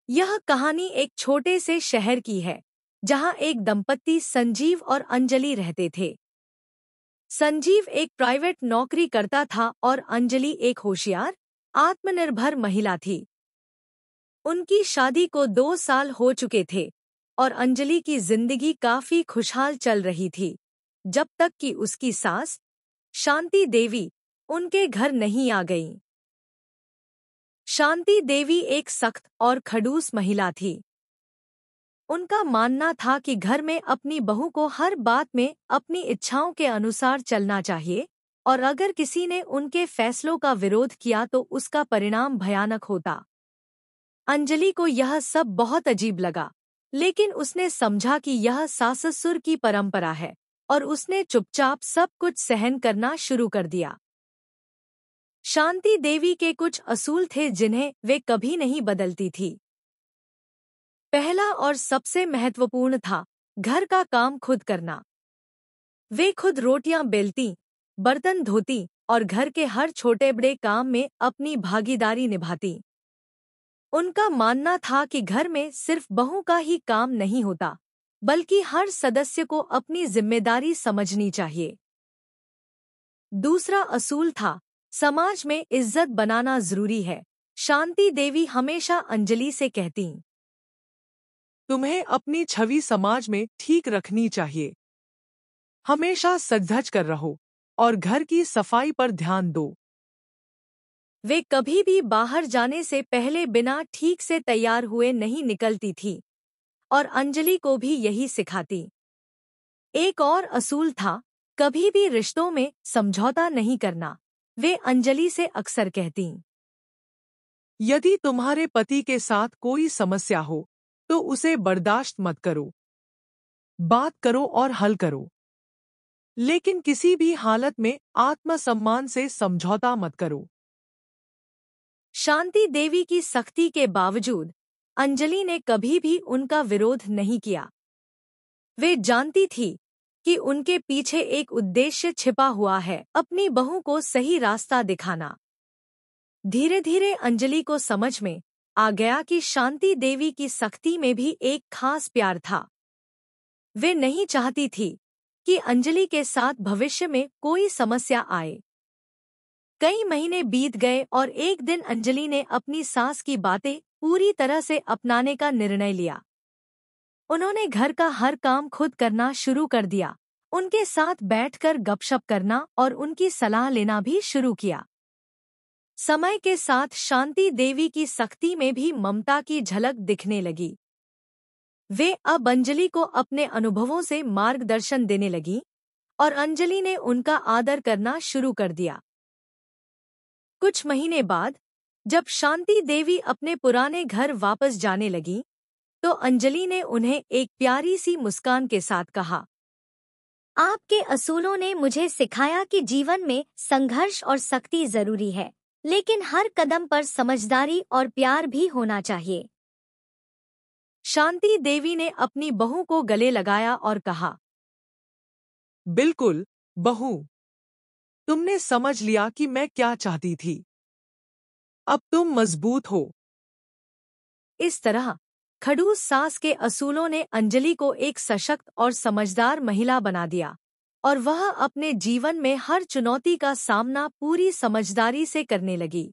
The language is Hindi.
यह कहानी एक छोटे से शहर की है, जहां एक दंपत्ति संजीव और अंजलि रहते थे। संजीव एक प्राइवेट नौकरी करता था और अंजलि एक होशियार, आत्मनिर्भर महिला थी। उनकी शादी को 2 साल हो चुके थे और अंजलि की जिंदगी काफी खुशहाल चल रही थी, जब तक कि उसकी सास, शांति देवी, उनके घर नहीं आ गईं। शांति देवी एक सख्त और खड़ूस महिला थी। उनका मानना था कि घर में अपनी बहू को हर बात में अपनी इच्छाओं के अनुसार चलना चाहिए और अगर किसी ने उनके फैसलों का विरोध किया तो उसका परिणाम भयानक होता। अंजलि को यह सब बहुत अजीब लगा, लेकिन उसने समझा कि यह सास-ससुर की परंपरा है और उसने चुपचाप सब कुछ सहन करना शुरू कर दिया। शांति देवी के कुछ असूल थे जिन्हें वे कभी नहीं बदलती थी। पहला और सबसे महत्वपूर्ण था घर का काम खुद करना। वे खुद रोटियां बेलती, बर्तन धोती और घर के हर छोटे बड़े काम में अपनी भागीदारी निभाती। उनका मानना था कि घर में सिर्फ बहू का ही काम नहीं होता, बल्कि हर सदस्य को अपनी जिम्मेदारी समझनी चाहिए। दूसरा असूल था, समाज में इज्जत बनाना जरूरी है। शांति देवी हमेशा अंजलि से कहती, तुम्हें अपनी छवि समाज में ठीक रखनी चाहिए। हमेशा सज-धज कर रहो और घर की सफाई पर ध्यान दो। वे कभी भी बाहर जाने से पहले बिना ठीक से तैयार हुए नहीं निकलती थी और अंजलि को भी यही सिखाती। एक और असूल था, कभी भी रिश्तों में समझौता नहीं करना। वे अंजलि से अक्सर कहती, यदि तुम्हारे पति के साथ कोई समस्या हो तो उसे बर्दाश्त मत करो। बात करो और हल करो, लेकिन किसी भी हालत में आत्मसम्मान से समझौता मत करो। शांति देवी की सख्ती के बावजूद अंजलि ने कभी भी उनका विरोध नहीं किया। वे जानती थी कि उनके पीछे एक उद्देश्य छिपा हुआ है, अपनी बहू को सही रास्ता दिखाना। धीरे धीरे अंजलि को समझ में आ गया कि शांति देवी की सख्ती में भी एक खास प्यार था। वे नहीं चाहती थी कि अंजलि के साथ भविष्य में कोई समस्या आए। कई महीने बीत गए और एक दिन अंजलि ने अपनी सास की बातें पूरी तरह से अपनाने का निर्णय लिया। उन्होंने घर का हर काम खुद करना शुरू कर दिया, उनके साथ बैठकर गपशप करना और उनकी सलाह लेना भी शुरू किया। समय के साथ शांति देवी की सख्ती में भी ममता की झलक दिखने लगी। वे अब अंजलि को अपने अनुभवों से मार्गदर्शन देने लगी और अंजलि ने उनका आदर करना शुरू कर दिया। कुछ महीने बाद जब शांति देवी अपने पुराने घर वापस जाने लगी, तो अंजलि ने उन्हें एक प्यारी सी मुस्कान के साथ कहा, आपके असूलों ने मुझे सिखाया कि जीवन में संघर्ष और सख्ती जरूरी है, लेकिन हर कदम पर समझदारी और प्यार भी होना चाहिए। शांति देवी ने अपनी बहू को गले लगाया और कहा, बिल्कुल बहू, तुमने समझ लिया कि मैं क्या चाहती थी। अब तुम मजबूत हो। इस तरह खड़ूस सास के असूलों ने अंजलि को एक सशक्त और समझदार महिला बना दिया और वह अपने जीवन में हर चुनौती का सामना पूरी समझदारी से करने लगी।